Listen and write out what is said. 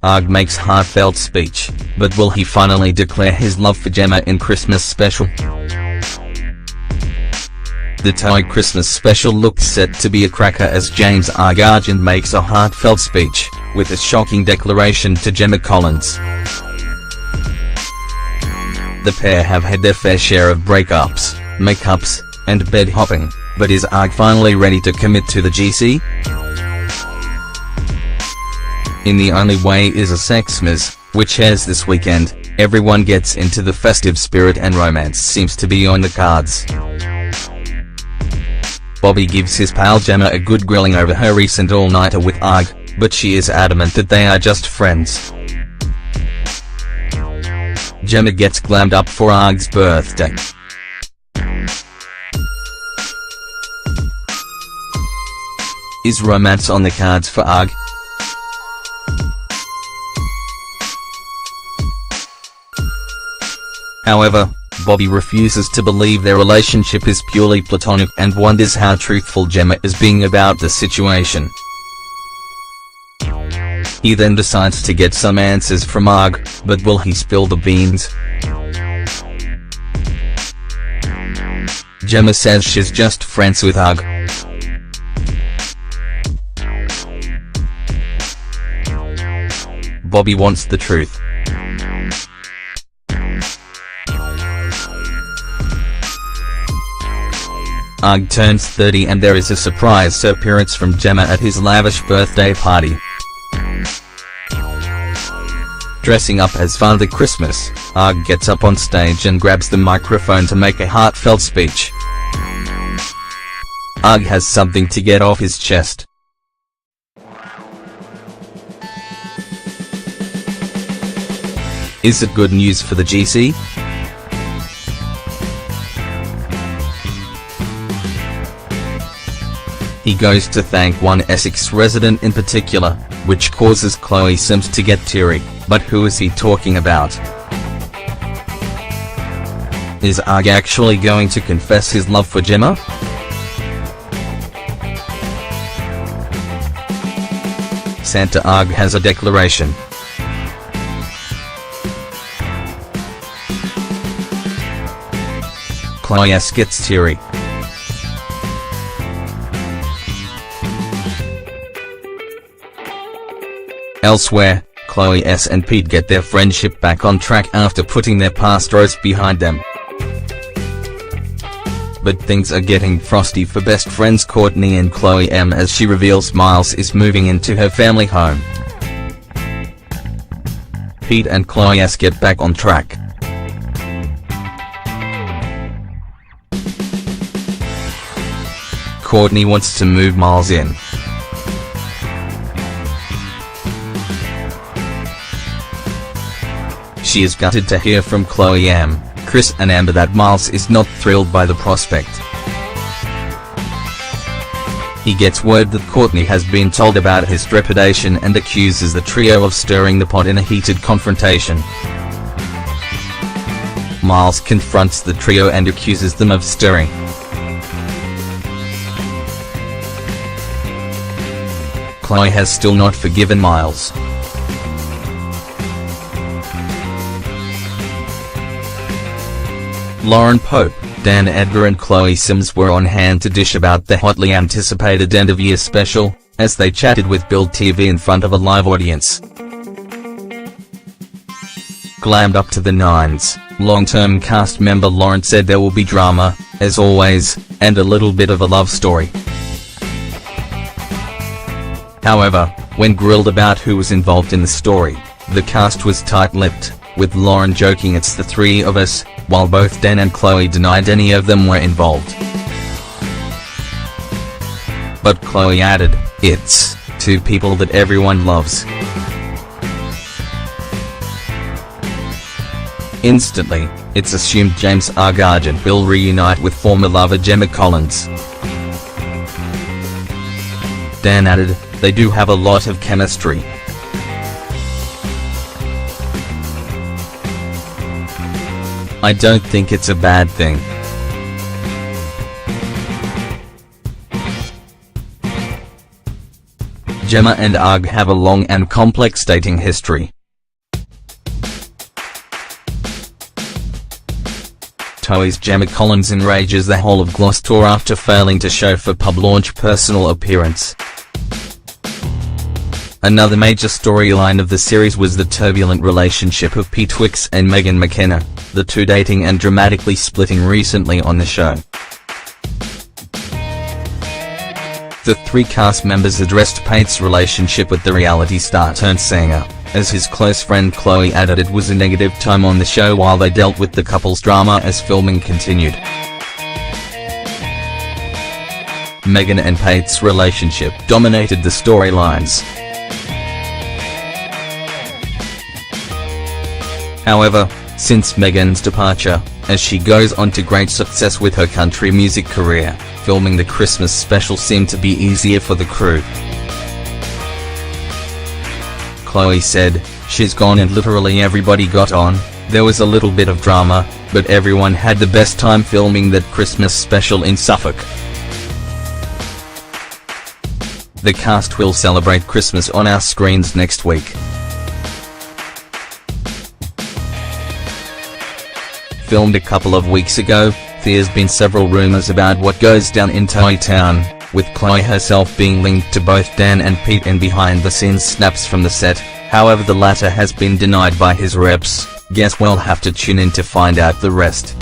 Arg makes heartfelt speech, but will he finally declare his love for Gemma in Christmas special? The TOWIE Christmas special looks set to be a cracker as James Argent makes a heartfelt speech, with a shocking declaration to Gemma Collins. The pair have had their fair share of breakups, makeups, and bed hopping, but is Arg finally ready to commit to the GC? In The Only Way is a Sexmas, which airs this weekend, everyone gets into the festive spirit and romance seems to be on the cards. Bobby gives his pal Gemma a good grilling over her recent all-nighter with Arg, but she is adamant that they are just friends. Gemma gets glammed up for Arg's birthday. Is romance on the cards for Arg? However, Bobby refuses to believe their relationship is purely platonic and wonders how truthful Gemma is being about the situation. He then decides to get some answers from Arg, but will he spill the beans? Gemma says she's just friends with Arg. Bobby wants the truth. Arg turns 30 and there is a surprise appearance from Gemma at his lavish birthday party. Dressing up as Father Christmas, Arg gets up on stage and grabs the microphone to make a heartfelt speech. Arg has something to get off his chest. Is it good news for the GC? He goes to thank one Essex resident in particular, which causes Chloe Sims to get teary, but who is he talking about? Is Arg actually going to confess his love for Gemma? Santa Arg has a declaration. Chloe S gets teary. Elsewhere, Chloe S and Pete get their friendship back on track after putting their past roast behind them. But things are getting frosty for best friends Courtney and Chloe M as she reveals Miles is moving into her family home. Pete and Chloe S get back on track. Courtney wants to move Miles in. She is gutted to hear from Chloe M, Chris and Amber that Miles is not thrilled by the prospect. He gets word that Courtney has been told about his trepidation and accuses the trio of stirring the pot in a heated confrontation. Miles confronts the trio and accuses them of stirring. Chloe has still not forgiven Miles. Lauren Pope, Dan Edgar and Chloe Sims were on hand to dish about the hotly anticipated end-of-year special, as they chatted with Build TV in front of a live audience. Glammed up to the nines, long-term cast member Lauren said there will be drama, as always, and a little bit of a love story. However, when grilled about who was involved in the story, the cast was tight-lipped, with Lauren joking it's the three of us, while both Dan and Chloe denied any of them were involved. But Chloe added, "It's two people that everyone loves." Instantly, it's assumed James Argent will reunite with former lover Gemma Collins. Dan added, "They do have a lot of chemistry." I don't think it's a bad thing. Gemma and Ugg have a long and complex dating history. TOWIE's Gemma Collins enrages the whole of Gloucester after failing to show for pub launch personal appearance. Another major storyline of the series was the turbulent relationship of Pete Twix and Megan McKenna, the two dating and dramatically splitting recently on the show. The three cast members addressed Pete's relationship with the reality star turned singer, as his close friend Chloe added it was a negative time on the show while they dealt with the couple's drama as filming continued. Megan and Pete's relationship dominated the storylines. However, since Megan's departure, as she goes on to great success with her country music career, filming the Christmas special seemed to be easier for the crew. Chloe said, "She's gone and literally everybody got on. There was a little bit of drama, but everyone had the best time filming that Christmas special in Suffolk." The cast will celebrate Christmas on our screens next week. Filmed a couple of weeks ago, there's been several rumors about what goes down in TOWIE Town, with Chloe herself being linked to both Dan and Pete in behind-the-scenes snaps from the set. However, the latter has been denied by his reps. Guess we'll have to tune in to find out the rest.